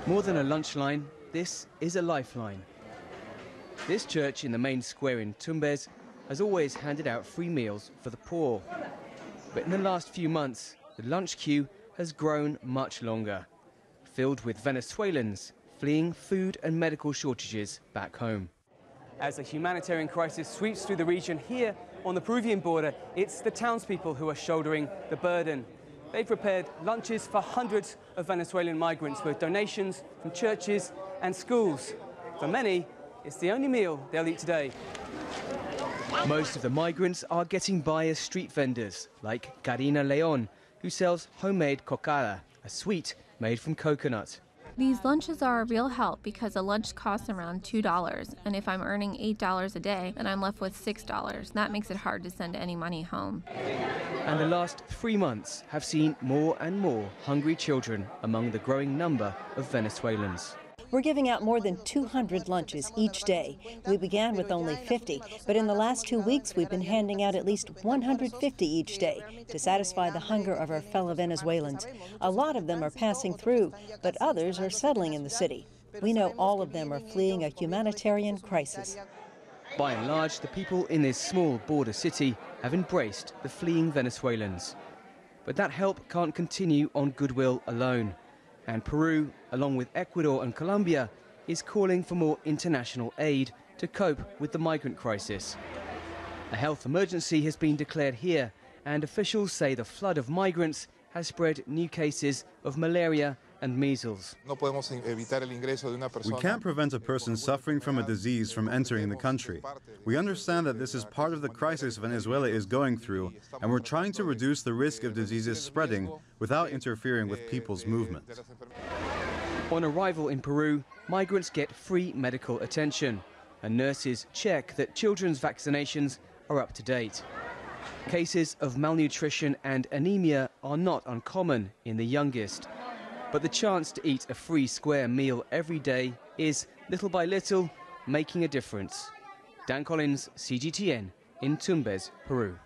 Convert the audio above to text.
More than a lunch line, this is a lifeline. This church in the main square in Tumbes has always handed out free meals for the poor. But in the last few months, the lunch queue has grown much longer, filled with Venezuelans fleeing food and medical shortages back home. As a humanitarian crisis sweeps through the region here on the Peruvian border, it's the townspeople who are shouldering the burden. They've prepared lunches for hundreds of Venezuelan migrants with donations from churches and schools. For many, it's the only meal they'll eat today. Most of the migrants are getting by as street vendors, like Karina Leon, who sells homemade cocada, a sweet made from coconut. These lunches are a real help because a lunch costs around $2, and if I'm earning $8 a day, then I'm left with $6. That makes it hard to send any money home. And the last 3 months have seen more and more hungry children among the growing number of Venezuelans. We're giving out more than 200 lunches each day. We began with only 50, but in the last 2 weeks we've been handing out at least 150 each day to satisfy the hunger of our fellow Venezuelans. A lot of them are passing through, but others are settling in the city. We know all of them are fleeing a humanitarian crisis. By and large, the people in this small border city have embraced the fleeing Venezuelans. But that help can't continue on goodwill alone. And Peru, along with Ecuador and Colombia, is calling for more international aid to cope with the migrant crisis. A health emergency has been declared here, and officials say the flood of migrants has spread new cases of malaria and measles. We can't prevent a person suffering from a disease from entering the country. We understand that this is part of the crisis Venezuela is going through, and we're trying to reduce the risk of diseases spreading without interfering with people's movement. On arrival in Peru, migrants get free medical attention, and nurses check that children's vaccinations are up to date. Cases of malnutrition and anemia are not uncommon in the youngest. But the chance to eat a free square meal every day is, little by little, making a difference. Dan Collins, CGTN, in Tumbes, Peru.